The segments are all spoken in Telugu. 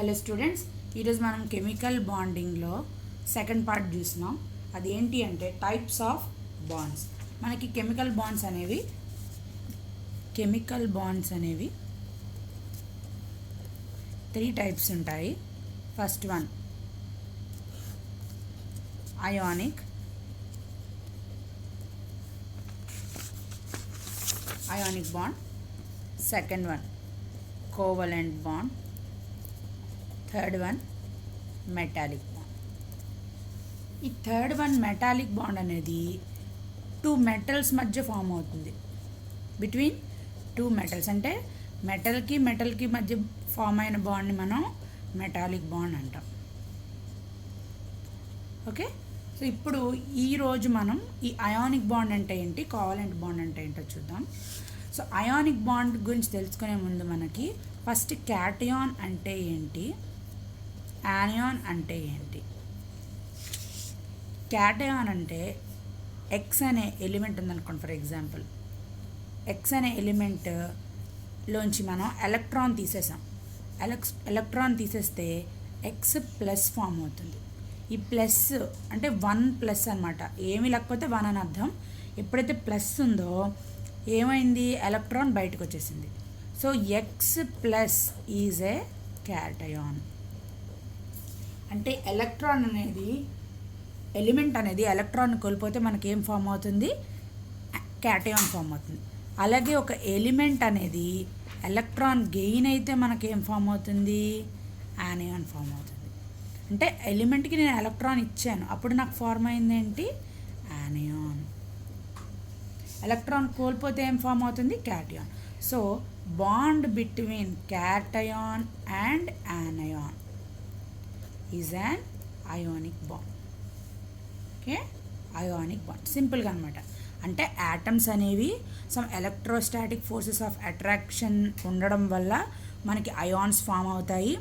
హలో స్టూడెంట్స్, ఈరోజు మనం కెమికల్ బాండింగ్లో సెకండ్ పార్ట్ చూసినాం. అది ఏంటి అంటే టైప్స్ ఆఫ్ బాండ్స్. మనకి కెమికల్ బాండ్స్ అనేవి 3 టైప్స్ ఉంటాయి. First one ionic bond, second one covalent bond, third one metallic bond. ఈ థర్డ్ వన్ మెటాలిక్ బాండ్ అనేది 2 మెటల్స్ మధ్య ఫామ్ అవుతుంది. బిట్వీన్ 2 మెటల్స్ అంటే మెటల్కి మధ్య ఫామ్ అయిన బాండ్ని మనం మెటాలిక్ బాండ్ అంటాం. ఓకే, సో ఇప్పుడు ఈరోజు మనం ఈ అయానిక్ బాండ్ అంటే ఏంటి, కోవలెంట్ బాండ్ అంటే ఏంటో చూద్దాం. సో అయానిక్ బాండ్ గురించి తెలుసుకునే ముందు మనకి ఫస్ట్ క్యాటయాన్ అంటే ఏంటి, యానియాన్ అంటే ఏంటి. క్యాటయాన్ అంటే ఎక్స్ అనే ఎలిమెంట్ ఉందనుకోండి. ఫర్ ఎగ్జాంపుల్ ఎక్స్ అనే ఎలిమెంట్లోంచి మనం ఎలక్ట్రాన్ తీసేసాం. ఎలక్ట్రాన్ తీసేస్తే ఎక్స్ ప్లస్ ఫామ్ అవుతుంది. ఈ ప్లస్ అంటే 1+ అనమాట. ఏమీ లేకపోతే 1 అని అర్థం. ఎప్పుడైతే ప్లస్ ఉందో ఏమైంది, ఎలక్ట్రాన్ బయటకు వచ్చేసింది. So X plus is a cation. అంటే ఎలక్ట్రాన్ అనేది ఎలిమెంట్ అనేది ఎలక్ట్రాన్ కోల్పోతే మనకి ఏం ఫామ్ అవుతుంది, క్యాటయాన్ ఫామ్ అవుతుంది. అలాగే ఒక ఎలిమెంట్ అనేది ఎలక్ట్రాన్ గెయిన్ అయితే మనకేం ఫామ్ అవుతుంది, యానియాన్ ఫామ్ అవుతుంది. అంటే ఎలిమెంట్కి నేను ఎలక్ట్రాన్ ఇచ్చాను, అప్పుడు నాకు ఫార్మ్ అయింది ఏంటి, యానియాన్. ఎలక్ట్రాన్ కోల్పోతే ఏం ఫామ్ అవుతుంది, cation. So bond between cation and anion is an ionic bond. Okay, ionic bond సింపుల్గా అనమాట. అంటే యాటమ్స్ అనేవి some electrostatic forces of attraction ఉండడం వల్ల మనకి అయాన్స్ ఫామ్ అవుతాయి.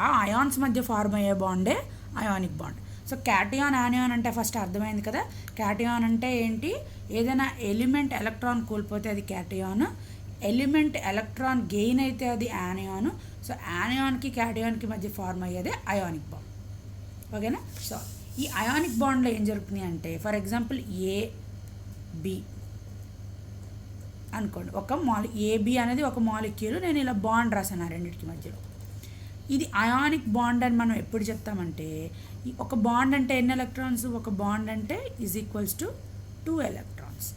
ఆ అయాన్స్ మధ్య ఫార్మ్ అయ్యే బాండే ionic bond. So cation, anion అంటే ఫస్ట్ అర్థమైంది కదా. క్యాటయాన్ అంటే ఏంటి, ఏదైనా ఎలిమెంట్ ఎలక్ట్రాన్ కోల్పోతే అది క్యాటయాన్, ఎలిమెంట్ ఎలక్ట్రాన్ గెయిన్ అయితే అది యానియాన్. సో యానియాన్కి క్యాటయాన్కి మధ్య ఫార్మ్ అయ్యేదే అయానిక్ బాండ్. ఓకేనా. సో ఈ అయానిక్ బాండ్లో ఏం జరుగుతుంది అంటే, ఫర్ ఎగ్జాంపుల్ ఏబి అనుకోండి. ఏబి అనేది ఒక మాలిక్యూల్. నేను ఇలా బాండ్ రాసాను ఆ రెండింటికి మధ్యలో. ఇది అయానిక్ బాండ్ అని మనం ఎప్పుడు చెప్తామంటే, ఒక బాండ్ అంటే ఎన్ని ఎలక్ట్రాన్స్, ఒక బాండ్ అంటే ఈజ్ ఈక్వల్స్ టు 2 ఎలక్ట్రాన్స్.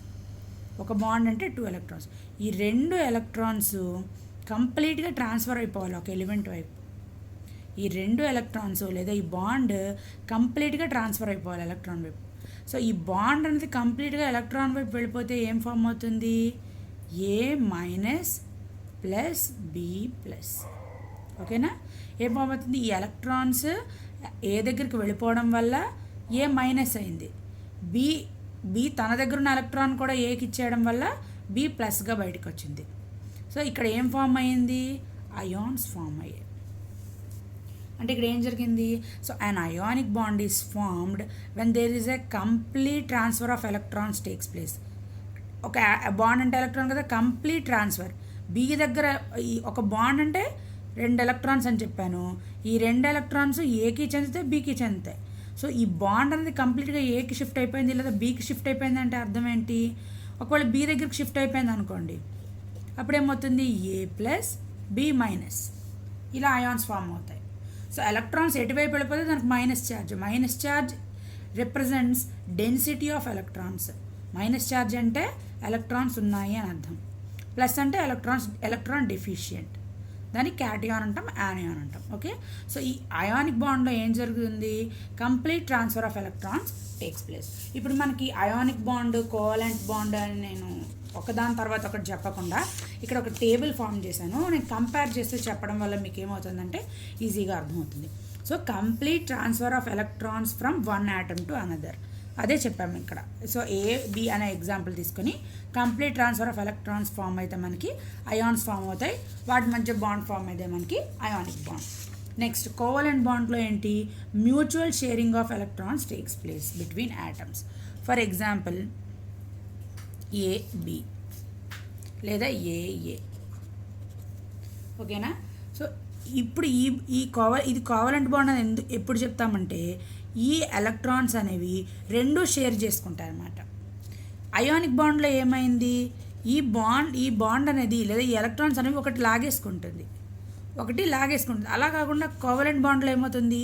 ఒక బాండ్ అంటే 2 ఎలక్ట్రాన్స్. ఈ 2 ఎలక్ట్రాన్స్ కంప్లీట్గా ట్రాన్స్ఫర్ అయిపోవాలి ఒక ఎలిమెంట్ వైపు. ఈ 2 ఎలక్ట్రాన్స్ లేదా ఈ బాండ్ కంప్లీట్గా ట్రాన్స్ఫర్ అయిపోవాలి ఎలక్ట్రాన్ వైపు. సో ఈ బాండ్ అనేది కంప్లీట్గా ఎలక్ట్రాన్ వైపు వెళ్ళిపోతే ఏం ఫామ్ అవుతుంది, A- ప్లస్ B+. ఓకేనా. ఏం ఫామ్ అవుతుంది, ఈ ఎలక్ట్రాన్స్ ఏ దగ్గరికి వెళ్ళిపోవడం వల్ల A- అయింది. బి తన దగ్గర ఉన్న ఎలక్ట్రాన్ కూడా ఏకి ఇచ్చేయడం వల్ల B+గా బయటకు వచ్చింది. సో ఇక్కడ ఏం ఫామ్ అయ్యింది, అయాన్స్ ఫామ్ అయ్యాయి. అంటే ఇక్కడ ఏం జరిగింది, so an ionic bond is formed when there is a complete transfer of electrons takes place. ఒక బాండ్ అంటే ఎలక్ట్రాన్ కదా, కంప్లీట్ ట్రాన్స్ఫర్. బి దగ్గర ఒక బాండ్ అంటే 2 ఎలక్ట్రాన్స్ అని చెప్పాను. ఈ 2 ఎలక్ట్రాన్స్ ఏకి చెందుతాయి, బీకి చెందుతాయి. సో ఈ బాండ్ అనేది కంప్లీట్గా ఏకి షిఫ్ట్ అయిపోయింది లేదా బీకి షిఫ్ట్ అయిపోయింది అంటే అర్థం ఏంటి, ఒకవేళ బి దగ్గరికి షిఫ్ట్ అయిపోయింది అనుకోండి, అప్పుడేమవుతుంది A+B-, ఇలా అయాన్స్ ఫామ్ అవుతాయి. సో ఎలక్ట్రాన్స్ ఎటువైపు వెళ్ళిపోతే దానికి minus charge represents density of electrons. Minus charge అంటే ఎలక్ట్రాన్స్ ఉన్నాయి అని అర్థం, ప్లస్ అంటే ఎలక్ట్రాన్ డెఫిషియంట్. దాన్ని క్యాటయాన్ అంటాం, యానియాన్ అంటాం. ఓకే, సో ఈ అయానిక్ బాండ్లో ఏం జరుగుతుంది, complete transfer of electrons takes place. ఇప్పుడు మనకి అయానిక్ బాండ్, కోవలెంట్ బాండ్ అని నేను ఒకదాని తర్వాత ఒకటి చెప్పకుండా ఇక్కడ ఒక టేబుల్ ఫామ్ చేశాను. నేను కంపేర్ చేస్తే చెప్పడం వల్ల మీకు ఏమవుతుందంటే ఈజీగా అర్థమవుతుంది. So complete transfer of electrons from one atom to another, అదే చెప్పాము ఇక్కడ. సో AB అనే ఎగ్జాంపుల్ తీసుకొని complete transfer of electrons form అయితే మనకి అయాన్స్ ఫామ్ అవుతాయి, వాటి మధ్య బాండ్ ఫామ్ అయితే మనకి అయానిక్ బాండ్. నెక్స్ట్ కోవలెంట్ బాండ్లో ఏంటి, mutual sharing of electrons takes place between atoms. For example AB లేదా AA. ఓకేనా. సో ఇప్పుడు ఇది కోవలెంట్ బాండ్ అని ఎప్పుడు చెప్తామంటే ఈ ఎలక్ట్రాన్స్ అనేవి రెండు షేర్ చేసుకుంటాయి అన్నమాట. అయానిక్ బాండ్లో ఏమైంది, ఈ బాండ్ అనేది లేదా ఈ ఎలక్ట్రాన్స్ అనేవి ఒకటి లాగేసుకుంటుంది. అలా కాకుండా కోవలెంట్ బాండ్లో ఏమవుతుంది,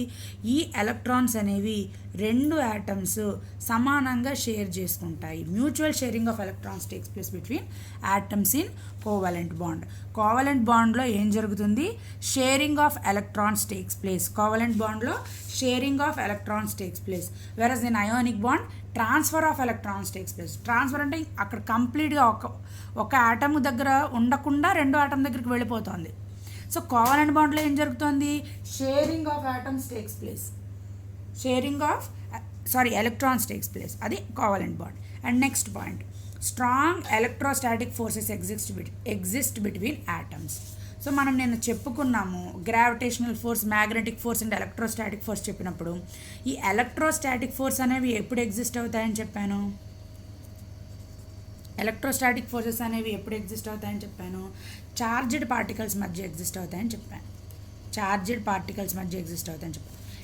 ఈ ఎలక్ట్రాన్స్ అనేవి రెండు యాటమ్స్ సమానంగా షేర్ చేసుకుంటాయి. Mutual sharing of electrons takes place between atoms in covalent bond. Covalent బాండ్లో ఏం జరుగుతుంది, sharing of electrons takes place. Covalent బాండ్లో sharing of electrons takes place. Versus in ionic bond transfer of electrons takes place. Transfer అంటే అక్కడ కంప్లీట్గా ఒక ఆటమ్ దగ్గర ఉండకుండా రెండో ఆటమ్ దగ్గరికి వెళ్ళిపోతుంది. సో కోవలెంట్ బాండ్లో ఏం జరుగుతుంది, sharing of atoms takes place, electrons takes place. అది covalent bond. And next point, strong electrostatic forces exist between atoms. So మనం నేను చెప్పుకున్నాము gravitational force, magnetic force and electrostatic force చెప్పినప్పుడు ఈ ఎలక్ట్రోస్టాటిక్ ఫోర్స్ అనేవి ఎప్పుడు ఎగ్జిస్ట్ అవుతాయని చెప్పాను, ఎలక్ట్రోస్టాటిక్ ఫోర్సెస్ అనేవి ఎప్పుడు ఎగ్జిస్ట్ అవుతాయని చెప్పాను, చార్జ్డ్ పార్టికల్స్ మధ్య ఎగ్జిస్ట్ అవుతాయని చెప్పాను.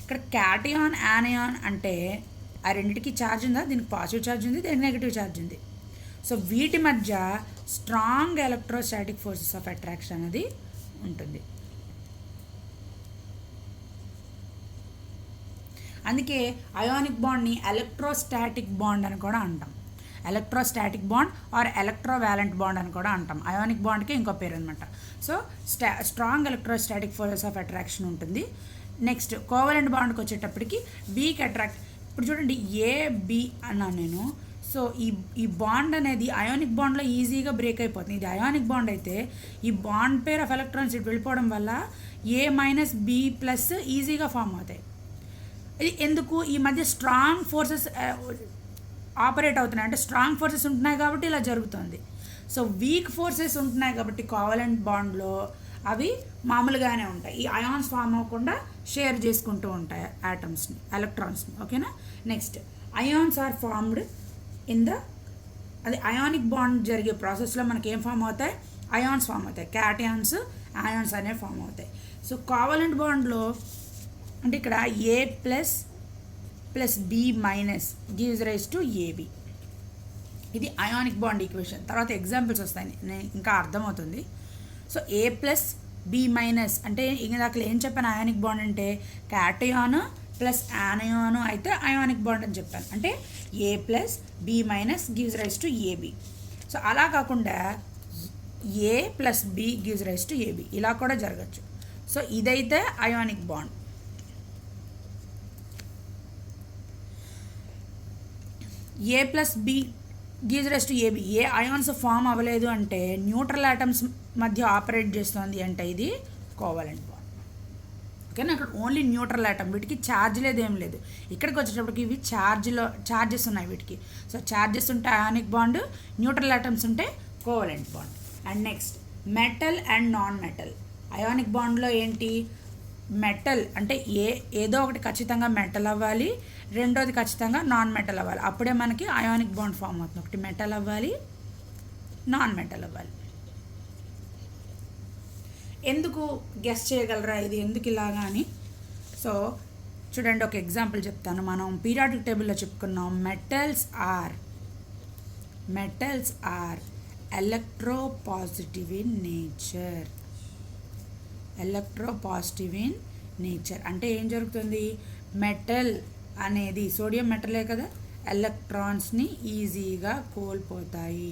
ఇక్కడ క్యాటియాన్ యానియాన్ అంటే ఆ రెండింటికి ఛార్జ్ ఉందా, దీనికి పాజిటివ్ ఛార్జ్ ఉంది, దీనికి నెగిటివ్ ఛార్జ్ ఉంది. సో వీటి మధ్య strong electrostatic forces of attraction అనేది ఉంటుంది. అందుకే అయానిక్ బాండ్ని ఎలక్ట్రోస్టాటిక్ బాండ్ అని కూడా అంటాం. Electrostatic bond or electrovalent bond అని కూడా అంటాం. అయానిక్ బాండ్కి ఇంకో పేరు అనమాట. So strong electrostatic forces of attraction ఉంటుంది. నెక్స్ట్ కోవలెంట్ బాండ్కి వచ్చేటప్పటికి వీక్ అట్రాక్ట్. ఇప్పుడు చూడండి AB అన్నాను నేను. సో ఈ బాండ్ అనేది అయానిక్ బాండ్లో ఈజీగా బ్రేక్ అయిపోతుంది. ఇది అయానిక్ బాండ్ అయితే ఈ బాండ్ పేర్ ఆఫ్ ఎలక్ట్రాన్స్ ఇటు వెళ్ళిపోవడం వల్ల A-B+ ఈజీగా ఫామ్ అవుతాయి. ఇది ఎందుకు, ఈ మధ్య స్ట్రాంగ్ ఫోర్సెస్ ఆపరేట్ అవుతున్నాయి, అంటే స్ట్రాంగ్ ఫోర్సెస్ ఉంటున్నాయి కాబట్టి ఇలా జరుగుతుంది. సో వీక్ ఫోర్సెస్ ఉంటున్నాయి కాబట్టి కోవలెంట్ బాండ్లో అవి మామూలుగానే ఉంటాయి. ఈ అయాన్స్ ఫామ్ అవ్వకుండా షేర్ చేసుకుంటూ ఉంటాయి యాటమ్స్ని, ఎలక్ట్రాన్స్ని. ఓకేనా. Next, ions are formed in అది అయానిక్ బాండ్ జరిగే ప్రాసెస్లో మనకి ఏం ఫామ్ అవుతాయి, అయాన్స్ ఫామ్ అవుతాయి. క్యాటియాన్స్, అయాన్స్ అనేవి ఫామ్ అవుతాయి. సో కోవలెంట్ బాండ్లో అంటే ఇక్కడ A++B- gives rise to AB. ఇది అయానిక్ బాండ్ ఈక్వేషన్. తర్వాత ఎగ్జాంపుల్స్ వస్తాయి, ఇంకా అర్థమవుతుంది. సో A+B- అంటే ఇందాక ఏం చెప్పాను, అయానిక్ బాండ్ అంటే క్యాటయాన్ ప్లస్ యానయాను అయితే అయానిక్ బాండ్ అని చెప్పాను. అంటే A+B- gives rise to AB. So అలా కాకుండా A+B gives rise to AB, ఇలా కూడా జరగచ్చు. సో ఇదైతే ionic bond. A+B gives rise to AB. ఏ అయాన్స్ ఫామ్ అవ్వలేదు అంటే న్యూట్రల్ ఆటమ్స్ మధ్య ఆపరేట్ చేస్తుంది అంటే ఇది కోవలెంట్ బాండ్. ఓకేనా. అక్కడ ఓన్లీ న్యూట్రల్ ఆటమ్, వీటికి ఛార్జ్ లేదు, ఏం లేదు. ఇక్కడికి వచ్చేటప్పటికి ఇవి ఛార్జెస్ ఉన్నాయి వీటికి. సో ఛార్జెస్ ఉంటే అయానిక్ బాండ్, న్యూట్రల్ ఆటమ్స్ ఉంటే covalent bond. And next, metal and non metal. Ionic బాండ్లో ఏంటి, మెటల్ అంటే ఏదో ఒకటి ఖచ్చితంగా మెటల్ అవ్వాలి, రెండోది ఖచ్చితంగా నాన్ మెటల్ అవ్వాలి. అప్పుడే మనకి అయానిక్ బాండ్ ఫామ్ అవుతుంది. ఒకటి మెటల్ అవ్వాలి, నాన్ మెటల్ అవ్వాలి. ఎందుకు గెస్ చేయగలరా ఇది ఎందుకు ఇలాగా అని? సో చూడండి, ఒక ఎగ్జాంపుల్ చెప్తాను. మనం పీరియాడిక్ టేబుల్లో చెప్పుకున్నాం, మెటల్స్ ఆర్ ఎలక్ట్రోపాజిటివ్ ఇన్ నేచర్. అంటే ఏం జరుగుతుంది, మెటల్ అనేది, సోడియం మెటలే కదా, ఎలక్ట్రాన్స్ని ఈజీగా కోల్పోతాయి.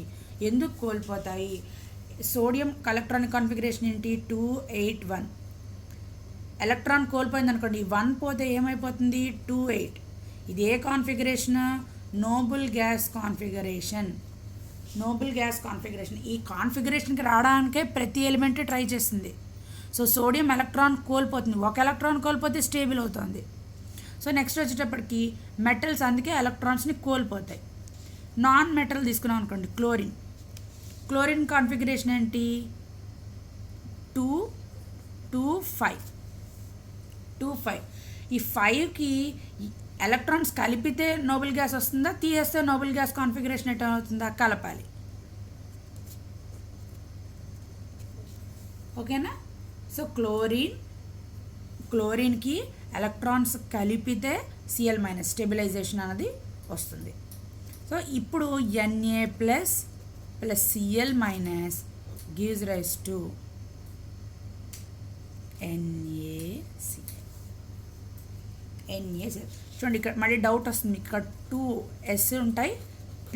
ఎందుకు కోల్పోతాయి? సోడియం ఎలక్ట్రానిక్ కాన్ఫిగరేషన్ ఏంటి, 281. ఎలక్ట్రాన్ కోల్పోయింది అనుకోండి, 1 పోతే ఏమైపోతుంది, 28. ఇది ఏ కాన్ఫిగరేషన్, నోబుల్ గ్యాస్ కాన్ఫిగరేషన్. ఈ కాన్ఫిగరేషన్కి రావడానికే ప్రతి ఎలిమెంట్ ట్రై చేస్తుంది. సో సోడియం ఎలక్ట్రాన్ కోల్పోతుంది, ఒక ఎలక్ట్రాన్ కోల్పోతే స్టేబుల్ అవుతుంది. సో నెక్స్ట్ వచ్చేటప్పటికి మెటల్స్ అందుకే ఎలక్ట్రాన్స్ని కోల్పోతాయి. నాన్ మెటల్ తీసుకున్నాం అనుకోండి, క్లోరిన్ కాన్ఫిగరేషన్ ఏంటి, 2, 5. ఈ 5కి ఎలక్ట్రాన్స్ కలిపితే నోబెల్ గ్యాస్ వస్తుందా, తీసేస్తే నోబెల్ గ్యాస్ కాన్ఫిగరేషన్ ఎట్లా అవుతుందా, కలపాలి. ఓకేనా. సో క్లోరిన్ క్లోరిన్కి ఎలక్ట్రాన్స్ కలిపితే Cl మైనస్ స్టెబిలైజేషన్ అనేది వస్తుంది. సో ఇప్పుడు Na plus Cl minus gives rise to NaCl. చూడండి ఇక్కడ మళ్ళీ డౌట్ వస్తుంది, ఇక్కడ 2s ఉంటాయి, p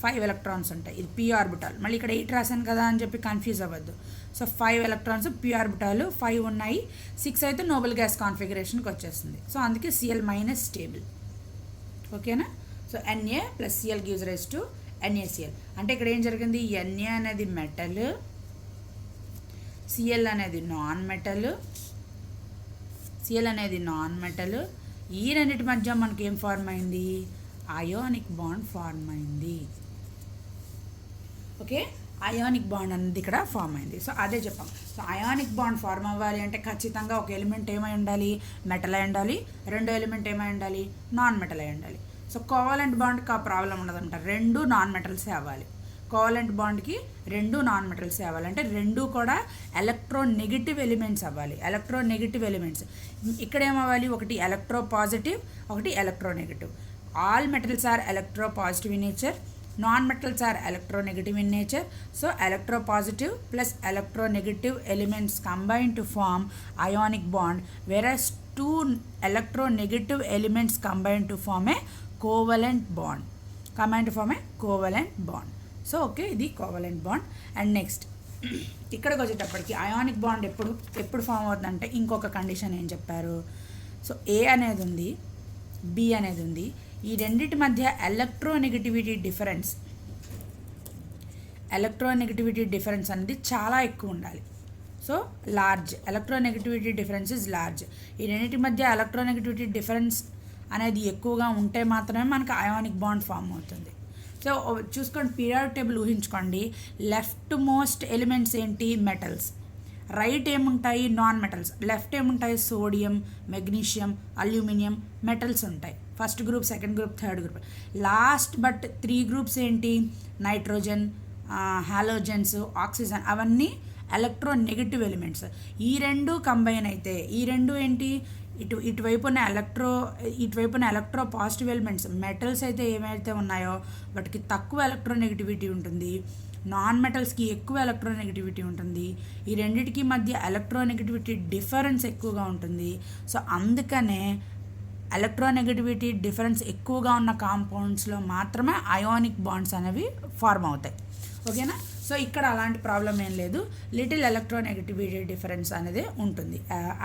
5 ఎలక్ట్రాన్స్ ఉంటాయి, ఇది p ఆర్బిటాల్. మళ్ళీ ఇక్కడ 8 రాశాను కదా అని చెప్పి కన్ఫ్యూజ్ అవ్వద్దు. సో 5 ఎలక్ట్రాన్స్ p ఆర్బిటాల్ 5 ఉన్నాయి, 6 అయితే నోబెల్ గ్యాస్ కాన్ఫిగరేషన్కి వచ్చేస్తుంది. సో అందుకే Cl మైనస్ స్టేబుల్. ఓకేనా? So Na plus Cl gives rise to NaCl. అంటే ఇక్కడ ఏం జరిగింది, Na అనేది మెటల్, Cl అనేది నాన్ మెటల్. ఈ రెండింటి మధ్య మనకి ఏం ఫార్మ్ అయింది, అయానిక్ బాండ్ ఫార్మ్ అయింది. ఓకే, అయానిక్ బాండ్ అనేది ఇక్కడ ఫార్మ్ అయింది. సో అదే చెప్పాం. సో అయానిక్ బాండ్ ఫార్మ్ అవ్వాలి అంటే ఖచ్చితంగా ఒక ఎలిమెంట్ ఏమై ఉండాలి, మెటల్ అయి ఉండాలి. రెండో ఎలిమెంట్ ఏమై ఉండాలి, నాన్ మెటల్ అయి ఉండాలి. సో కోవాలెంట్ బాండ్కి ఆ ప్రాబ్లం ఉండదంట, రెండు నాన్ మెటల్సే అవ్వాలి. కోవాలెంట్ బాండ్కి రెండు నాన్ మెటల్సే అవ్వాలి, అంటే రెండు కూడా ఎలక్ట్రోనెగటివ్ ఎలిమెంట్స్ అవ్వాలి. ఎలక్ట్రోనెగటివ్ ఎలిమెంట్స్ ఇక్కడ ఏమవ్వాలి, ఒకటి ఎలక్ట్రో పాజిటివ్, ఒకటి electronegative. All metals are electropositive in nature, non-metals are electronegative in nature. So electropositive plus electronegative elements combine to form ionic bond, whereas two electronegative elements combine to form a covalent bond. So okay, ఇది కోవలెంట్ బాండ్. అండ్ నెక్స్ట్ ఇక్కడికి వచ్చేటప్పటికి అయానిక్ బాండ్ ఎప్పుడు ఫామ్ అవుతుందంటే ఇంకొక కండిషన్ ఏం చెప్పారు. సో A అనేది ఉంది, B అనేది ఉంది. ఈ రెండింటి మధ్య ఎలక్ట్రోనెగటివిటీ డిఫరెన్స్ అనేది చాలా ఎక్కువ ఉండాలి. So large electronegativity difference is large. ఈ రెండింటి మధ్య ఎలక్ట్రోనెగటివిటీ డిఫరెన్స్ అనేది ఎక్కువగా ఉంటే మాత్రమే మనకు అయానిక్ బాండ్ ఫామ్ అవుతుంది. సో చూసుకోండి, పీరియాడిక్ టేబుల్ ఊహించుకోండి. లెఫ్ట్ మోస్ట్ ఎలిమెంట్స్ ఏంటి, మెటల్స్. రైట్ ఏముంటాయి, నాన్ మెటల్స్. లెఫ్ట్ ఏముంటాయి, సోడియం, మెగ్నీషియం, అల్యూమినియం, మెటల్స్ ఉంటాయి. First group, second group, third group. Last but 3 groups ఏంటి, నైట్రోజన్, హాలోజన్స్, ఆక్సిజన్, అవన్నీ ఎలక్ట్రోనెగటివ్ ఎలిమెంట్స్. ఈ రెండు కంబైన్ అయితే ఈ రెండు ఏంటి, ఇటువైపున ఎలక్ట్రో పాజిటివ్ ఎలిమెంట్స్. మెటల్స్ అయితే ఏమైతే ఉన్నాయో వాటికి తక్కువ ఎలక్ట్రోనెగటివిటీ ఉంటుంది, నాన్ మెటల్స్కి ఎక్కువ ఎలక్ట్రోనెగటివిటీ ఉంటుంది. ఈ రెండిటికి మధ్య ఎలక్ట్రోనెగటివిటీ డిఫరెన్స్ ఎక్కువగా ఉంటుంది. సో అందుకనే ఎలక్ట్రోనెగటివిటీ డిఫరెన్స్ ఎక్కువగా ఉన్న కాంపౌండ్స్లో మాత్రమే అయానిక్ బాండ్స్ అనేవి ఫార్మ్ అవుతాయి. ఓకేనా? సో ఇక్కడ అలాంటి ప్రాబ్లం ఏం లేదు, లిటిల్ ఎలక్ట్రోనెగటివిటీ డిఫరెన్స్ అనేది ఉంటుంది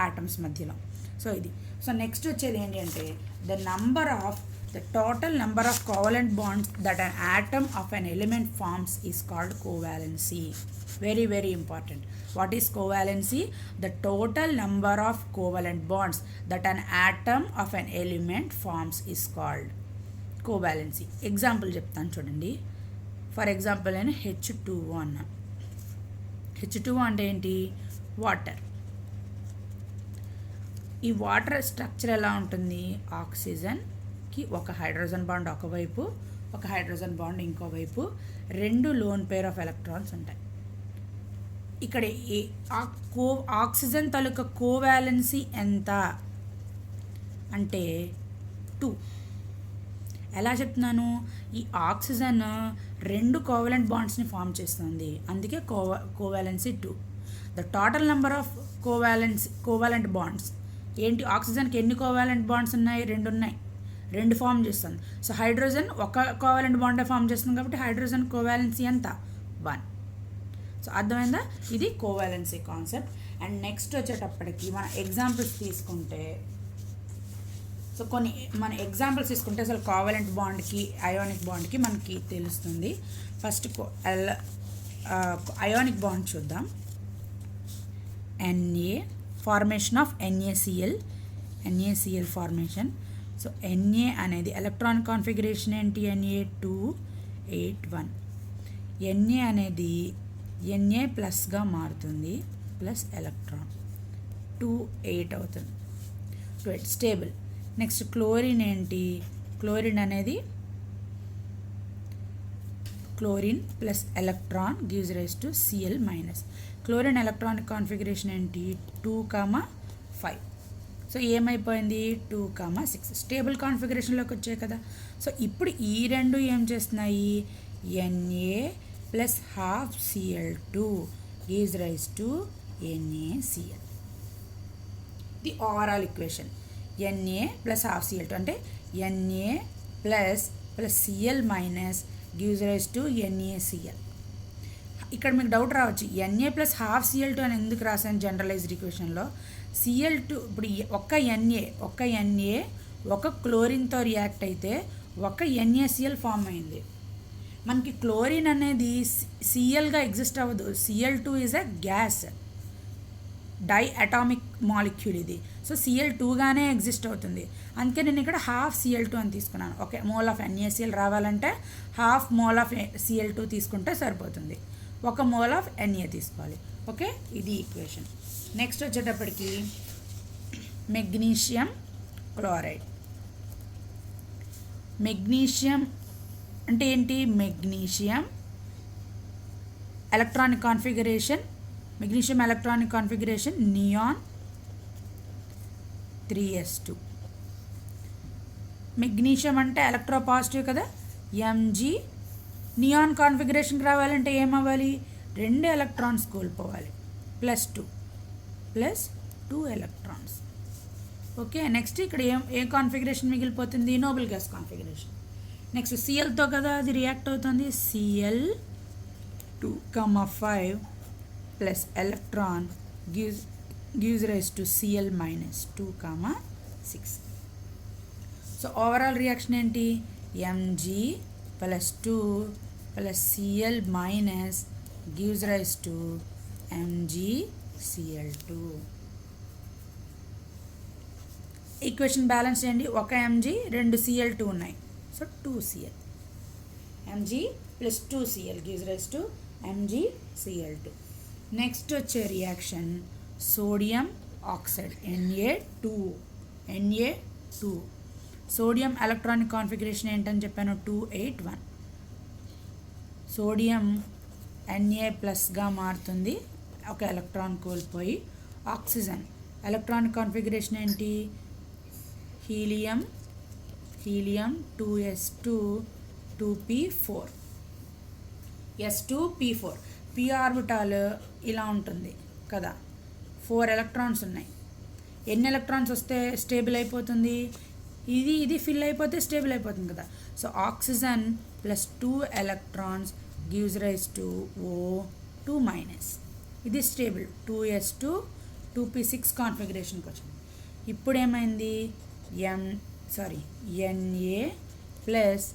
ఆటమ్స్ మధ్యలో. సో ఇది. సో నెక్స్ట్ వచ్చేది ఏంటి అంటే the total number of covalent bonds that an atom of an element forms is called covalency. Very, very important. What is covalency? The total number of covalent bonds that an atom of an element forms is called covalency. Example చెప్తాను చూడండి. ఫర్ ఎగ్జాంపుల్ నేను H2O అన్నా. H2O అంటే ఏంటి, వాటర్. ఈ వాటర్ స్ట్రక్చర్ ఎలా ఉంటుంది, ఆక్సిజన్కి ఒక హైడ్రోజన్ బాండ్ ఒకవైపు, ఒక హైడ్రోజన్ బాండ్ ఇంకోవైపు, రెండు లోన్ పేర్ ఆఫ్ ఎలక్ట్రాన్స్ ఉంటాయి. ఇక్కడ ఆక్సిజన్ తాలూకా కోవాలెన్సీ ఎంత అంటే 2. ఎలా చెప్తున్నాను, ఈ ఆక్సిజన్ రెండు కోవాలెంట్ బాండ్స్ని ఫామ్ చేస్తుంది, అందుకే కోవాలెన్సీ 2. The total number of covalent bonds ఏంటి, ఆక్సిజన్కి ఎన్ని కోవాలెంట్ బాండ్స్ ఉన్నాయి, 2 ఉన్నాయి, 2 ఫామ్ చేస్తుంది. సో హైడ్రోజన్ ఒక కోవాలెంట్ బాండే ఫామ్ చేస్తుంది కాబట్టి హైడ్రోజన్ కోవాలెన్సీ ఎంత, 1. సో అర్థమైందా, ఇది కోవాలెన్సీ కాన్సెప్ట్. అండ్ నెక్స్ట్ వచ్చేటప్పటికి మన ఎగ్జాంపుల్స్ తీసుకుంటే, సో కొన్ని మన ఎగ్జాంపుల్స్ తీసుకుంటే అసలు కోవాలెంట్ బాండ్కి అయానిక్ బాండ్కి మనకి తెలుస్తుంది. ఫస్ట్ అయానిక్ బాండ్ చూద్దాం. Na formation of NaCl formation. So Na అనేది ఎలక్ట్రాన్ కాన్ఫిగరేషన్ ఏంటి, Na281. Na అనేది Na ప్లస్గా మారుతుంది, ప్లస్ ఎలక్ట్రాన్ 28 అవుతుంది, 28 స్టేబుల్. నెక్స్ట్ క్లోరిన్ ఏంటి, క్లోరిన్ అనేది chlorine plus electron gives rise to Cl minus. Chlorine electronic configuration ఏంటి, 2, 5. సో ఏమైపోయింది 2,6 స్టేబుల్ కాన్ఫిగరేషన్లోకి వచ్చాయి కదా. సో ఇప్పుడు ఈ రెండు ఏం చేస్తున్నాయి, Na plus half Cl2 is rise to NaCl. The overall equation Na plus half Cl2 అంటే Na plus Cl minus gives rise to NaCl. ఇక్కడ మీకు డౌట్ రావచ్చు, Na ప్లస్ హాఫ్ Cl2 అని ఎందుకు రాశాను జనరలైజ్డ్ ఈక్వేషన్లో. Cl2 ఇప్పుడు ఒక్క Na ఒక క్లోరిన్తో రియాక్ట్ అయితే ఒక NaCl ఫామ్ అయింది. మనకి క్లోరిన్ అనేది Clగా ఎగ్జిస్ట్ అవ్వదు. Cl2 is a gas, diatomic molecule ఇది. సో Cl2గానే ఎగ్జిస్ట్ అవుతుంది. అందుకే నేను ఇక్కడ హాఫ్ Cl2 అని తీసుకున్నాను. ఓకే, మోల్ ఆఫ్ NaCl రావాలంటే హాఫ్ మోల్ ఆఫ్ Cl2 తీసుకుంటే సరిపోతుంది. 1 మోల్ ఆఫ్ Na తీసుకోవాలి. ఓకే, ఇది ఈక్వేషన్. నెక్స్ట్ వచ్చేటప్పటికి మెగ్నీషియం క్లోరైడ్. మెగ్నీషియం అంటే ఏంటి, magnesium electronic configuration neon 3s2. Magnesium అంటే ఎలక్ట్రోపాజిటివ్ కదా, Mg. నియాన్ కాన్ఫిగరేషన్కి రావాలంటే ఏమవ్వాలి, 2 ఎలక్ట్రాన్స్ కోల్పోవాలి, +2 ఎలక్ట్రాన్స్. ఓకే, నెక్స్ట్ ఇక్కడ ఏ కాన్ఫిగరేషన్ మిగిలిపోతుంది, నోబెల్ గ్యాస్ కాన్ఫిగరేషన్. నెక్స్ట్ Clతో కదా అది రియాక్ట్ అవుతుంది, Cl2,5 plus electron gives rise to Cl minus 2,6. So overall reaction ఏంటి, Mg plus 2 plus Cl minus gives rise to MgCl2. Equation balance చేయండి, ఒక Mg 2 Cl2 ఉన్నాయి, so 2Cl. Mg plus 2Cl gives rise to MgCl2. Next వచ్చే reaction sodium oxide Na2. Sodium electronic configuration ఏంటని చెప్పాను, 281. సోడియం Na ప్లస్గా మారుతుంది, ఒక ఎలక్ట్రాన్ కోల్పోయి. ఆక్సిజన్ ఎలక్ట్రానిక్ కాన్ఫిగరేషన్ ఏంటి, helium 2s2 2p4 s2p4. p orbital ఇలా ఉంటుంది కదా, 4 ఎలక్ట్రాన్స్ ఉన్నాయి. ఎన్ని ఎలక్ట్రాన్స్ వస్తే స్టేబుల్ అయిపోతుంది, ఇది ఫిల్ అయిపోతే స్టేబుల్ అయిపోతుంది కదా. So oxygen plus 2 electrons gives rise to O2 minus. ఇది స్టేబుల్ 2s2 2p6 కాన్ఫిగరేషన్కి వచ్చింది. ఇప్పుడు ఏమైంది, Na plus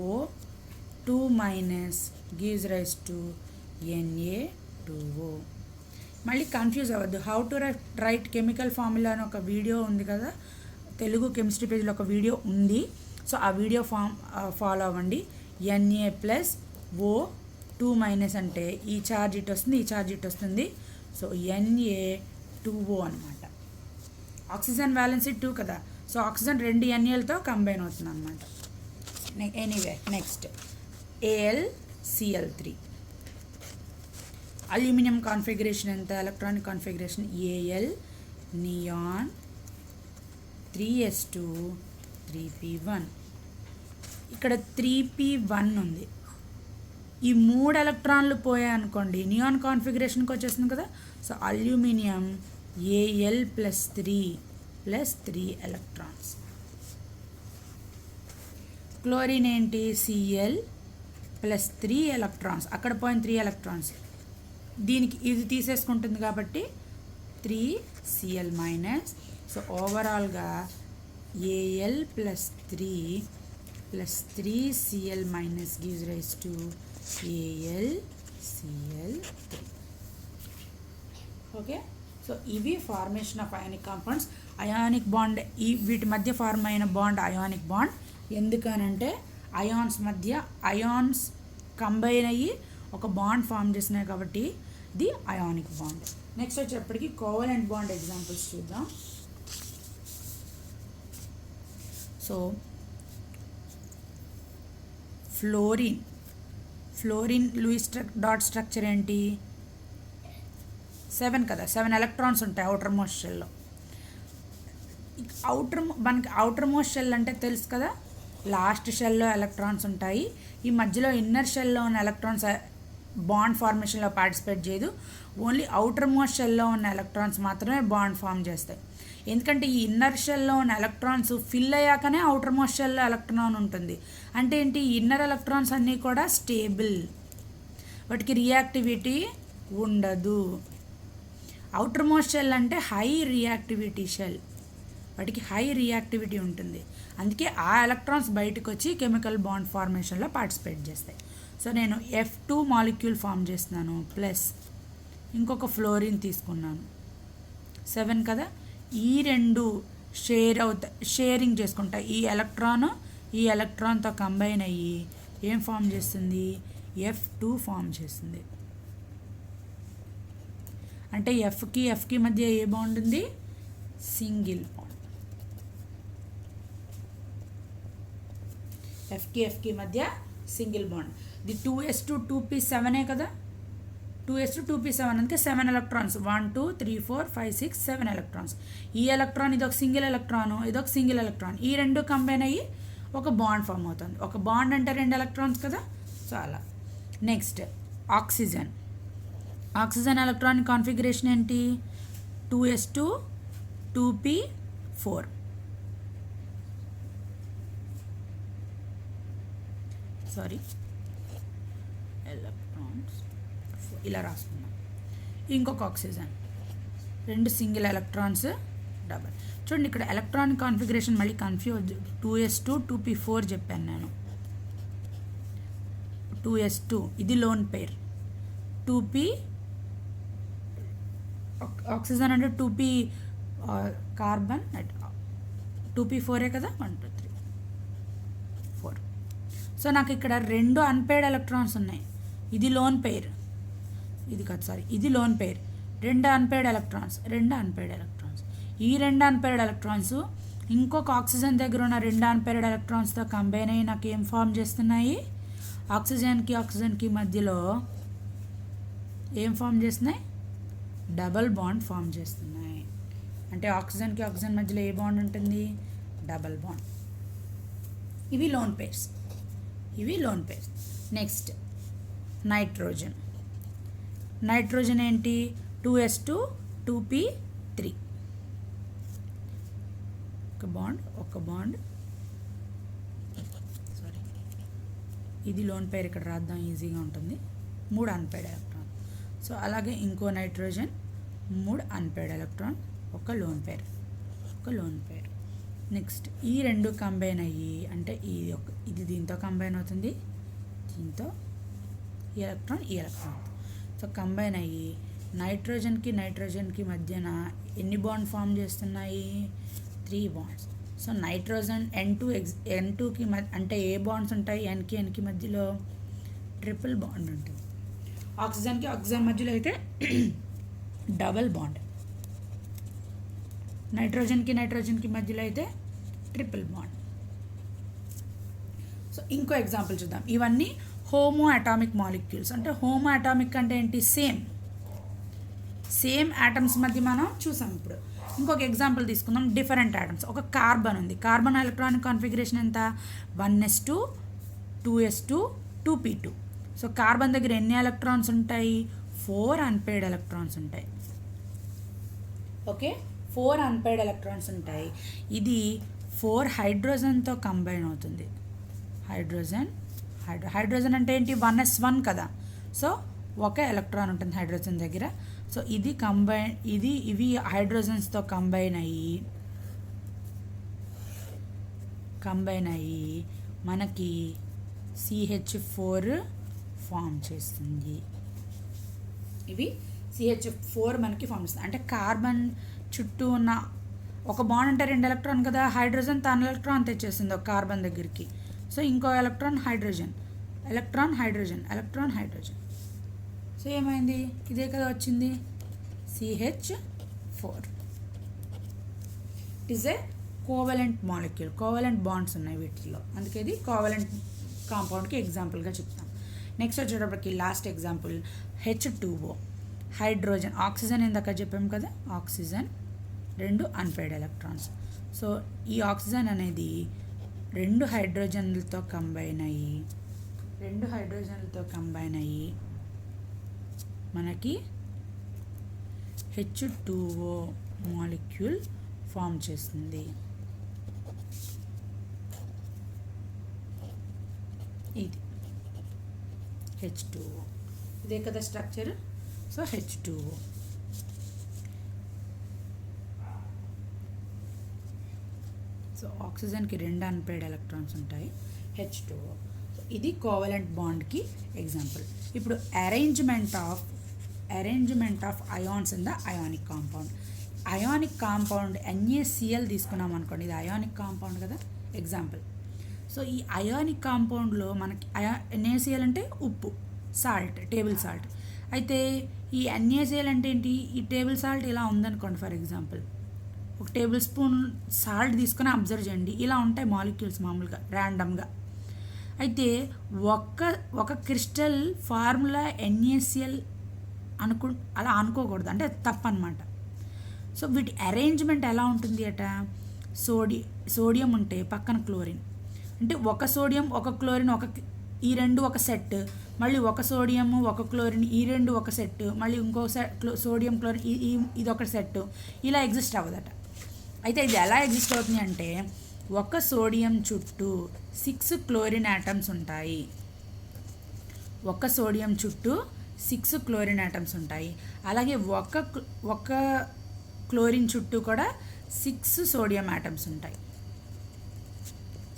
O2 minus gives rise to Na2O. మళ్ళీ కన్ఫ్యూజ్ అవ్వద్దు, how to write chemical formula అని ఒక వీడియో ఉంది కదా, తెలుగు కెమిస్ట్రీ పేజ్లో ఒక వీడియో ఉంది. సో ఆ వీడియో ఫాలో అవ్వండి. Na ప్లస్ O2 మైనస్ అంటే ఈ ఛార్జ్ ఇటు వస్తుంది, ఈ ఛార్జ్ ఇటు వస్తుంది. సో Na2O అనమాట. ఆక్సిజన్ వ్యాలెన్సీ 2 కదా, సో ఆక్సిజన్ 2 Naలతో కంబైన్ అవుతుంది అనమాట. Anyway next AlCl3. Aluminium configuration ఎంత, electronic configuration Al neon 3s2 3p1. ఇక్కడ 3p1 ఉంది. ఈ 3 ఎలక్ట్రాన్లు పోయాయనుకోండి నియాన్ కాన్ఫిగరేషన్కి వచ్చేస్తుంది కదా. So aluminium Al plus 3 electrons. Chlorine ఏంటి, Cl ప్లస్ 3 ఎలక్ట్రాన్స్, అక్కడ పోయిన 3 ఎలక్ట్రాన్స్, దీనికి ఇది తీసేసుకుంటుంది కాబట్టి 3Cl మైనస్. సో ఓవరాల్గా Al plus 3Cl minus gives rise to AlCl3. Okay, so ఇవి formation of ionic compounds. Ionic bond వీటి మధ్య ఫార్మ్ అయిన బాండ్ అయానిక్ బాండ్. ఎందుకనంటే అయాన్స్ కంబైన్ అయ్యి ఒక బాండ్ ఫామ్ చేసినాయి కాబట్టి ది అయానిక్ బాండ్. నెక్స్ట్ వచ్చేప్పటికి కోవలెంట్ బాండ్ ఎగ్జాంపుల్స్ చూద్దాం. So fluorine Lewis dot structure ఏంటి, 7 కదా, 7 ఎలక్ట్రాన్స్ ఉంటాయి అవుటర్ మోస్ట్ షెల్లో. మనకి అవుటర్ మోస్ట్ షెల్ అంటే తెలుసు కదా, లాస్ట్ షెల్లో ఎలక్ట్రాన్స్ ఉంటాయి. ఈ మధ్యలో ఇన్నర్ షెల్లో ఉన్న ఎలక్ట్రాన్స్ బాండ్ ఫార్మేషన్లో పార్టిసిపేట్ చేయదు. ఓన్లీ అవుటర్ మోస్ట్ షెల్లో ఉన్న ఎలక్ట్రాన్స్ మాత్రమే బాండ్ ఫామ్ చేస్తాయి. ఎందుకంటే ఈ ఇన్నర్ షెల్లో ఉన్న ఎలక్ట్రాన్స్ ఫిల్ అయ్యాకనే అవుటర్ మోస్ట్ షెల్లో ఎలక్ట్రాన్ ఉంటుంది. అంటే ఏంటి, ఇన్నర్ ఎలక్ట్రాన్స్ అన్నీ కూడా స్టేబుల్, వాటికి రియాక్టివిటీ ఉండదు. అవుటర్ మోస్ట్ షెల్ అంటే హై రియాక్టివిటీ షెల్, వాటికి హై రియాక్టివిటీ ఉంటుంది. అందుకే ఆ ఎలక్ట్రాన్స్ బయటకు వచ్చి కెమికల్ బాండ్ ఫార్మేషన్లో పార్టిసిపేట్ చేస్తాయి. సో నేను F2 మాలిక్యూల్ ఫామ్ చేస్తున్నాను, ప్లస్ ఇంకొక ఫ్లోరిన్ తీసుకున్నాను, 7 కదా. ఈ రెండు షేరింగ్ చేసుకుంటాయి. ఈ ఎలక్ట్రాన్తో కంబైన్ అయ్యి ఏం ఫామ్ చేస్తుంది, F2 ఫామ్ చేస్తుంది. అంటే ఎఫ్కి మధ్య ఏ బాండ్ ఉంది, సింగిల్ బాండ్. ఎఫ్కి మధ్య సింగిల్ బాండ్. ఇది 2s2 2p7 కదా, 2s2 2p7 అంటే 7 ఎలక్ట్రాన్స్, 1 2 3 4 5 6 7 ఎలక్ట్రాన్స్. ఈ ఎలక్ట్రాన్ ఇదొక సింగిల్ ఎలక్ట్రాను, ఇదొక సింగిల్ ఎలక్ట్రాన్, ఈ రెండు కంబైన్ అయ్యి ఒక బాండ్ ఫామ్ అవుతుంది. ఒక బాండ్ అంటే 2 ఎలక్ట్రాన్స్ కదా. సో అలా. Next oxygen. Oxygen electron configuration ఏంటి, 2s2 2p4. సారీ, ఎలక్ట్రాన్స్ ఇలా రాసుకున్నాం. ఇంకొక ఆక్సిజన్, 2 సింగిల్ ఎలక్ట్రాన్స్ డబల్. చూడండి ఇక్కడ ఎలక్ట్రాన్ కాన్ఫిగరేషన్ మళ్ళీ కన్ఫ్యూజ్. 2s2 2p4 చెప్పాను నేను. 2s2 ఇది లోన్ పేర్, 2p ఆక్సిజన్ అంటే 2p కార్బన్, 2p4 కదా, 1 2 3 4. సో నాకు ఇక్కడ 2 అన్పేర్డ్ ఎలక్ట్రాన్స్ ఉన్నాయి. ఇది లోన్ పెయిర్, ఇది కాదు సారీ, ఇది లోన్ పెయిర్. 2 unpaired electrons. ఈ 2 అన్పేర్డ్ ఎలక్ట్రాన్స్ ఇంకొక ఆక్సిజన్ దగ్గర ఉన్న 2 అన్పేర్డ్ ఎలక్ట్రాన్స్తో కంబైన్ అయ్యి నాకు ఏం ఫామ్ చేస్తున్నాయి, ఆక్సిజన్కి మధ్యలో ఏం ఫామ్ చేస్తున్నాయి, డబల్ బాండ్ ఫామ్ చేస్తున్నాయి. అంటే ఆక్సిజన్ మధ్యలో ఏ బాండ్ ఉంటుంది, డబల్ బాండ్. ఇవి లోన్ పేర్స్. నెక్స్ట్ నైట్రోజన్ ఏంటి, 2s2 2p3. ఒక బాండ్ సారీ, ఇది లోన్ పేర్, ఇక్కడ రాద్దాం ఈజీగా ఉంటుంది. 3 అన్పేర్డ్ ఎలక్ట్రాన్. సో అలాగే ఇంకో నైట్రోజన్, 3 అన్పేర్డ్ ఎలక్ట్రాన్, ఒక లోన్ పేర్. నెక్స్ట్ ఈ 2 కంబైన్ అయ్యి, అంటే ఇది దీంతో కంబైన్ అవుతుంది, దీంతో ఈ ఎలక్ట్రాన్. సో కంబైన్ అయ్యి నైట్రోజన్కి మధ్యన ఎన్ని బాండ్ ఫామ్ చేస్తున్నాయి, 3 బాండ్స్. సో నైట్రోజన్ N2కి అంటే ఏ బాండ్స్ ఉంటాయి, Nకి మధ్యలో ట్రిపుల్ బాండ్ ఉంటుంది. ఆక్సిజన్ మధ్యలో అయితే డబల్ బాండ్. నైట్రోజన్కి మధ్యలో అయితే ట్రిపుల్ బాండ్. సో ఇంకో ఎగ్జాంపుల్ చూద్దాం. ఇవన్నీ హోమో అటామిక్ మాలిక్యూల్స్. అంటే హోమో అటామిక్ అంటే ఏంటి, సేమ్ యాటమ్స్ మధ్య మనం చూసాం. ఇప్పుడు ఇంకొక ఎగ్జాంపుల్ తీసుకుందాం. Different atoms. ఒక కార్బన్ ఉంది. కార్బన్ ఎలక్ట్రానిక్ కాన్ఫిగరేషన్ ఎంత, 1s2 2s2 2p2. So carbon దగ్గర ఎన్ని ఎలక్ట్రాన్స్ ఉంటాయి, 4 అన్పేర్డ్ ఎలక్ట్రాన్స్ ఉంటాయి. ఓకే, 4 అన్పేర్డ్ ఎలక్ట్రాన్స్ ఉంటాయి. ఇది 4 హైడ్రోజన్తో కంబైన్ అవుతుంది. హైడ్రోజన్ అంటే ఏంటి, 1s1 కదా. సో ఒక ఎలక్ట్రాన్ ఉంటుంది హైడ్రోజన్ దగ్గర. సో ఇవి హైడ్రోజన్స్తో కంబైన్ అయ్యి మనకి CH4 ఫామ్ చేస్తుంది. ఇవి CH4 మనకి ఫామ్ చేస్తుంది. అంటే కార్బన్ చుట్టూ ఉన్న ఒక బాండ్ అంటే 2 ఎలక్ట్రాన్ కదా, హైడ్రోజన్ తన ఎలక్ట్రాన్ తెచ్చేసింది ఒక కార్బన్ దగ్గరికి. సో ఇంకో ఎలక్ట్రాన్ హైడ్రోజన్. సో ఏమైంది, ఇదే కదా వచ్చింది, CH4. It is a covalent molecule. Covalent bonds ఉన్నాయి వీటిల్లో, అందుకే ఇది కోవలెంట్ కాంపౌండ్కి ఎగ్జాంపుల్గా చెప్తాం. నెక్స్ట్ వచ్చేటప్పటికి లాస్ట్ ఎగ్జాంపుల్ H2O. ఆక్సిజన్ ఇందాక చెప్పాం కదా, ఆక్సిజన్ 2 అన్పేర్డ్ ఎలక్ట్రాన్స్. సో ఈ ఆక్సిజన్ అనేది రెండు హైడ్రోజన్లతో కంబైన్ అయ్యి మనకి H2O మాలిక్యూల్ ఫామ్ చేస్తుంది. ఇది H2O, ఇదే కదా స్ట్రక్చర్. So H2O. సో ఆక్సిజన్కి 2 అన్పేర్డ్ ఎలక్ట్రాన్స్ ఉంటాయి, H2O. సో ఇది కోవలెంట్ బాండ్కి ఎగ్జాంపుల్. ఇప్పుడు arrangement of ions in the ionic compound. Ionic compound NaCl తీసుకున్నాం అనుకోండి, ఇది అయానిక్ కాంపౌండ్ కదా ఎగ్జాంపుల్. సో ఈ అయానిక్ కాంపౌండ్లో మనకి NaCl అంటే ఉప్పు, సాల్ట్, టేబుల్ సాల్ట్. అయితే ఈ NaCl అంటే ఏంటి? ఈ టేబుల్ సాల్ట్ ఇలా ఉందనుకోండి, ఫర్ ఎగ్జాంపుల్ ఒక టేబుల్ స్పూన్ సాల్ట్ తీసుకొని అబ్జర్వ్ చేయండి, ఇలా ఉంటాయి మాలిక్యూల్స్ మామూలుగా ర్యాండమ్గా. అయితే ఒక క్రిస్టల్ ఫార్ములా NaCl అలా అనుకోకూడదు, అంటే తప్పనమాట. సో వీటి అరేంజ్మెంట్ ఎలా ఉంటుంది అట? సోడియం ఉంటే పక్కన క్లోరిన్, అంటే ఒక సోడియం ఒక క్లోరిన్ ఈ రెండు ఒక సెట్, మళ్ళీ ఒక సోడియం ఒక క్లోరిన్ ఈ రెండు ఒక సెట్, మళ్ళీ ఇంకో సోడియం క్లోరిన్ ఇది ఒక సెట్, ఇలా ఎగ్జిస్ట్ అవ్వదట. అయితే ఇది ఎలా ఎగ్జిస్ట్ అవుతుంది అంటే, ఒక సోడియం చుట్టూ 6 క్లోరిన్ ఆటమ్స్ ఉంటాయి. ఒక సోడియం చుట్టూ 6 క్లోరిన్ ఆటమ్స్ ఉంటాయి. అలాగే ఒక క్లోరిన్ చుట్టూ కూడా 6 సోడియం ఆటమ్స్ ఉంటాయి.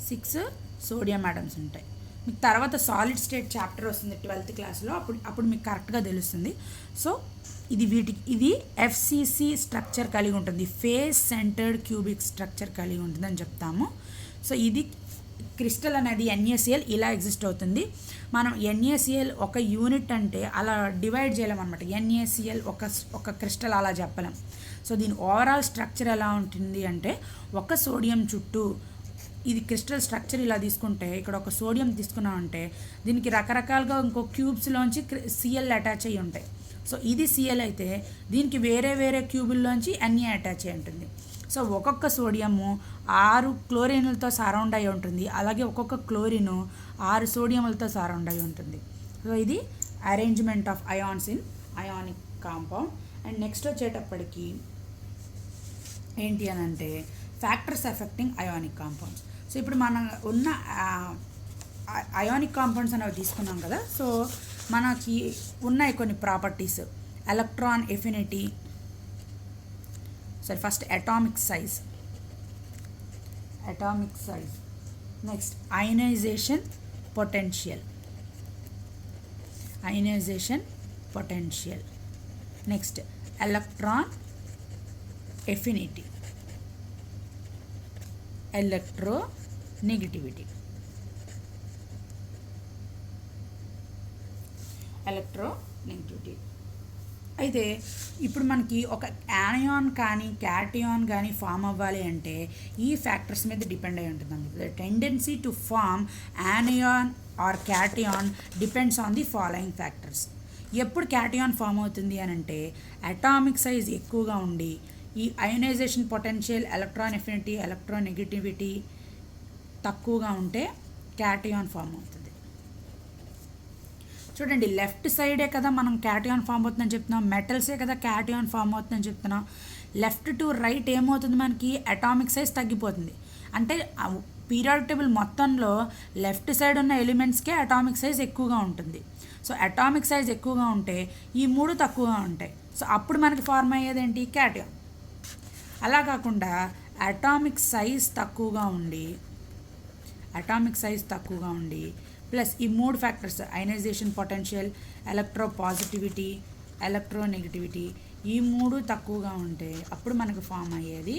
6 సోడియం ఆటమ్స్ ఉంటాయి. మీకు తర్వాత సాలిడ్ స్టేట్ చాప్టర్ వస్తుంది 12th క్లాస్లో, అప్పుడు మీకు కరెక్ట్గా తెలుస్తుంది. సో ఇది FCC స్ట్రక్చర్ కలిగి ఉంటుంది, ఫేస్ సెంటర్డ్ క్యూబిక్ స్ట్రక్చర్ కలిగి ఉంటుందని చెప్తాము. సో ఇది క్రిస్టల్ అనేది NaCl ఇలా ఎగ్జిస్ట్ అవుతుంది. మనం NaCl ఒక యూనిట్ అంటే అలా డివైడ్ చేయలేం అనమాట. NaCl ఒక క్రిస్టల్ అలా చెప్పలేం. సో దీని ఓవరాల్ స్ట్రక్చర్ ఎలా ఉంటుంది అంటే, ఒక సోడియం చుట్టూ ఇది క్రిస్టల్ స్ట్రక్చర్ ఇలా తీసుకుంటే, ఇక్కడ ఒక సోడియం తీసుకున్నామంటే దీనికి రకరకాలుగా ఇంకో క్యూబ్స్లోంచి Cl అటాచ్ అయ్యి ఉంటాయి. సో ఇది Cl అయితే దీనికి వేరే వేరే క్యూబుల్లోంచి Na అటాచ్ అయ్యి ఉంటుంది. సో ఒక్కొక్క సోడియము 6 క్లోరిన్లతో సరౌండ్ అయి ఉంటుంది, అలాగే ఒక్కొక్క క్లోరిన్ 6 సోడియంలతో సరౌండ్ అయి ఉంటుంది. సో ఇది arrangement of ions in ionic compound. And next వచ్చేటప్పటికి ఏంటి అని అంటే, factors affecting ionic compounds. So ఇప్పుడు మనం ఉన్న అయానిక్ కాంపౌండ్స్ అనేవి తీసుకున్నాం కదా. సో మనకి ఉన్నాయి కొన్ని ప్రాపర్టీస్, ఎలక్ట్రాన్ ఎఫినిటీ, సరే first atomic size, next ionisation potential, next electron affinity, electronegativity. అయితే ఇప్పుడు మనకి ఒక యానియాన్ కానీ క్యాటియాన్ కానీ ఫామ్ అవ్వాలి అంటే ఈ ఫ్యాక్టర్స్ మీద డిపెండ్ అయి ఉంటుందండి. The tendency to form anion or cation depends on the following factors. ఎప్పుడు క్యాటియాన్ ఫామ్ అవుతుంది అని అంటే, అటామిక్ సైజ్ ఎక్కువగా ఉండి ఈ ionization potential, electron affinity, electronegativity తక్కువగా ఉంటే క్యాటియాన్ ఫామ్ అవుతుంది. చూడండి, లెఫ్ట్ సైడే కదా మనం క్యాటియాన్ ఫామ్ అవుతుందని చెప్తున్నాం, మెటల్సే కదా క్యాటియాన్ ఫామ్ అవుతుందని చెప్తున్నాం. లెఫ్ట్ టు రైట్ ఏమవుతుంది, మనకి అటామిక్ సైజ్ తగ్గిపోతుంది. అంటే పీరియాడిక్ టేబుల్ మొత్తంలో లెఫ్ట్ సైడ్ ఉన్న ఎలిమెంట్స్కే అటామిక్ సైజ్ ఎక్కువగా ఉంటుంది. సో అటామిక్ సైజ్ ఎక్కువగా ఉంటే ఈ 3 తక్కువగా ఉంటాయి. సో అప్పుడు మనకి ఫార్మ్ అయ్యేది ఏంటి, క్యాటియాన్. అలా కాకుండా అటామిక్ సైజ్ తక్కువగా ఉండి ప్లస్ ఈ 3 ఫ్యాక్టర్స్, అయనైజేషన్ పొటెన్షియల్, ఎలక్ట్రోపాజిటివిటీ, ఎలక్ట్రోనెగటివిటీ, ఈ 3 తక్కువగా ఉంటే అప్పుడు మనకు ఫామ్ అయ్యేది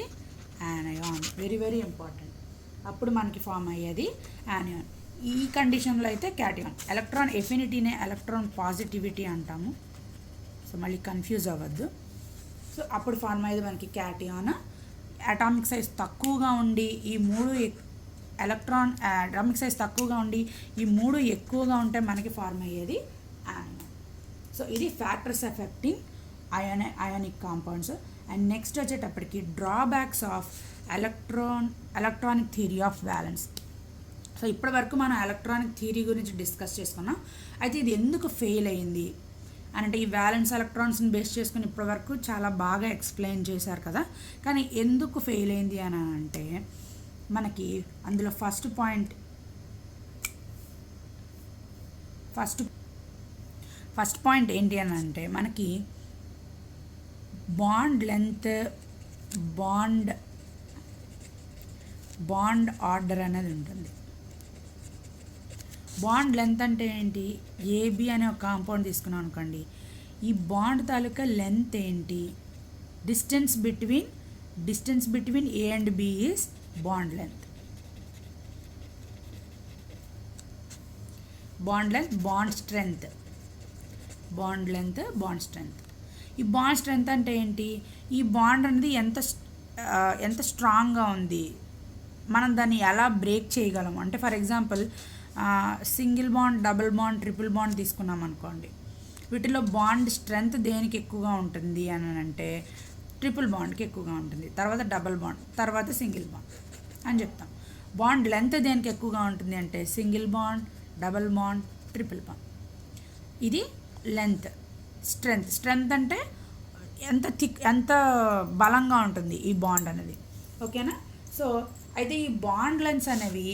యానయాన్. Very very important. అప్పుడు మనకి ఫామ్ అయ్యేది యానయాన్. ఈ కండిషన్లో అయితే క్యాటియాన్. ఎలక్ట్రాన్ ఎఫినిటీనే ఎలక్ట్రాన్ పాజిటివిటీ అంటాము. సో మళ్ళీ కన్ఫ్యూజ్ అవ్వద్దు. సో అప్పుడు ఫార్మ్ అయ్యేది మనకి క్యాటియాన్. అటామిక్ సైజ్ తక్కువగా ఉండి ఈ 3 అటామిక్ సైజ్ తక్కువగా ఉండి ఈ 3 ఎక్కువగా ఉంటే మనకి ఫార్మ్ అయ్యేది యానయాన్. సో ఇది factors affecting ionic compounds. And next వచ్చేటప్పటికి drawbacks of electronic theory of balance. So ఇప్పటి వరకు మనం ఎలక్ట్రానిక్ థియరీ గురించి డిస్కస్ చేసుకున్నాం. అయితే ఇది ఎందుకు ఫెయిల్ అయింది అని అంటే, ఈ వ్యాలెన్స్ ఎలక్ట్రాన్స్ని బేస్ చేసుకుని ఇప్పటి వరకు చాలా బాగా ఎక్స్ప్లెయిన్ చేశారు కదా, కానీ ఎందుకు ఫెయిల్ అయింది అని అంటే మనకి అందులో ఫస్ట్ పాయింట్ ఏంటి అని అంటే, మనకి బాండ్ లెంత్, బాండ్ ఆర్డర్ అనేది ఉంటుంది. బాండ్ లెంత్ అంటే ఏంటి, ఏబి అనే ఒక కాంపౌండ్ తీసుకున్నాం అనుకోండి, ఈ బాండ్ తాలూకా లెంత్ ఏంటి, distance between A and B is bond length. Bond strength. ఈ బాండ్ స్ట్రెంగ్త్ అంటే ఏంటి, ఈ బాండ్ అనేది ఎంత స్ట్రాంగ్గా ఉంది, మనం దాన్ని ఎలా బ్రేక్ చేయగలం అంటే, for example single bond, double bond, triple bond తీసుకున్నాం అనుకోండి, వీటిలో బాండ్ స్ట్రెంగ్త్ దేనికి ఎక్కువగా ఉంటుంది అని అంటే ట్రిపుల్ బాండ్కి ఎక్కువగా ఉంటుంది, తర్వాత డబుల్ బాండ్, తర్వాత సింగిల్ బాండ్ అని చెప్తాం. బాండ్ లెంత్ దేనికి ఎక్కువగా ఉంటుంది అంటే single bond, double bond, triple bond. ఇది లెంత్. స్ట్రెంగ్త్ అంటే ఎంత బలంగా ఉంటుంది ఈ బాండ్ అనేది. ఓకేనా? సో అయితే ఈ బాండ్ లెంత్స్ అనేవి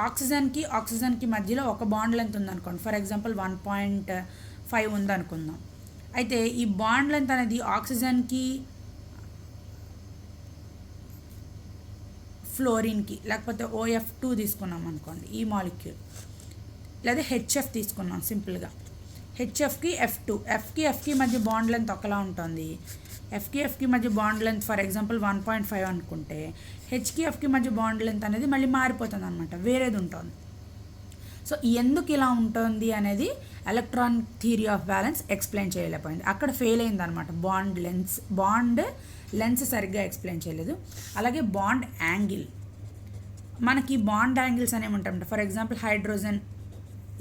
ఆక్సిజన్కి మధ్యలో ఒక బాండ్ లెంత్ ఉందనుకోండి, ఫర్ ఎగ్జాంపుల్ 1.5 ఉందనుకుందాం. అయితే ఈ బాండ్ లెంత్ అనేది ఆక్సిజన్కి, ఫ్లోరిన్కి, లేకపోతే OF2 తీసుకున్నాం అనుకోండి ఈ మాలిక్యూల్, లేదా HF తీసుకున్నాం సింపుల్గా, హెచ్ఎఫ్కి ఎఫ్కి మధ్య బాండ్ లెంత్ ఒకలా ఉంటుంది. ఎఫ్కి మధ్య బాండ్ లెంత్ ఫర్ ఎగ్జాంపుల్ 1.5 అనుకుంటే, ఎఫ్కి మధ్య బాండ్ లెంత్ అనేది మళ్ళీ మారిపోతుంది అనమాట, వేరేది ఉంటుంది. సో ఎందుకు ఇలా ఉంటుంది అనేది electronic theory of balance explain చేయలేకపోయింది. అక్కడ ఫెయిల్ అయింది అనమాట. బాండ్ లెన్స్ సరిగ్గా ఎక్స్ప్లెయిన్ చేయలేదు. అలాగే బాండ్ యాంగిల్, మనకి బాండ్ యాంగిల్స్ అనేవి ఉంటాయంట. ఫర్ ఎగ్జాంపుల్ హైడ్రోజన్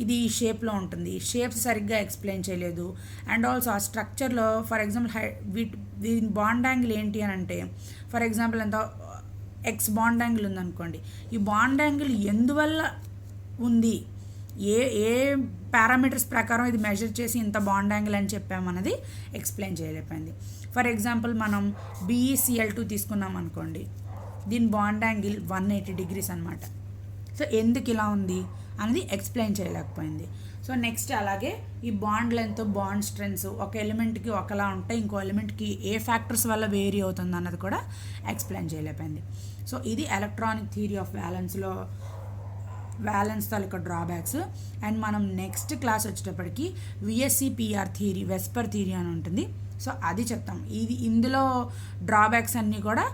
ఇది ఈ షేప్లో ఉంటుంది, షేప్స్ సరిగ్గా ఎక్స్ప్లెయిన్ చేయలేదు. అండ్ ఆల్సో ఆ స్ట్రక్చర్లో ఫర్ ఎగ్జాంపుల్ దీని బాండ్ యాంగిల్ ఏంటి అని అంటే, ఫర్ ఎగ్జాంపుల్ ఎంత ఎక్స్ బాండ్ యాంగిల్ ఉందనుకోండి, ఈ బాండ్ యాంగిల్ ఎందువల్ల ఉంది, ఏ పారామీటర్స్ ప్రకారం ఇది మెజర్ చేసి ఇంత బాండ్ యాంగిల్ అని చెప్పామన్నది ఎక్స్ప్లెయిన్ చేయలేకపోయింది. ఫర్ ఎగ్జాంపుల్ మనం BeCl2 తీసుకున్నాం అనుకోండి, దీని బాండ్ యాంగిల్ 180 degrees అనమాట. సో ఎందుకు ఇలా ఉంది అనేది ఎక్స్ప్లెయిన్ చేయలేకపోయింది. సో నెక్స్ట్ అలాగే ఈ బాండ్ లెంత్, బాండ్ స్ట్రెంగ్త్ ఒక ఎలిమెంట్కి ఒకలా ఉంటాయి, ఇంకో ఎలిమెంట్కి ఏ ఫ్యాక్టర్స్ వల్ల వేరీ అవుతుంది అన్నది కూడా ఎక్స్ప్లెయిన్ చేయలేకపోయింది. సో ఇది electronic theory of balance taluka drawbacks. And మనం నెక్స్ట్ క్లాస్ వచ్చేటప్పటికి VSEPR థియరీ, వెస్పర్ థియరీ అని ఉంటుంది. సో అది చెప్తాం. ఇందులో డ్రాబ్యాక్స్ అన్నీ కూడా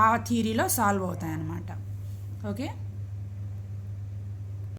ఆ థియరీలో సాల్వ్ అవుతాయి అన్నమాట. ఓకే.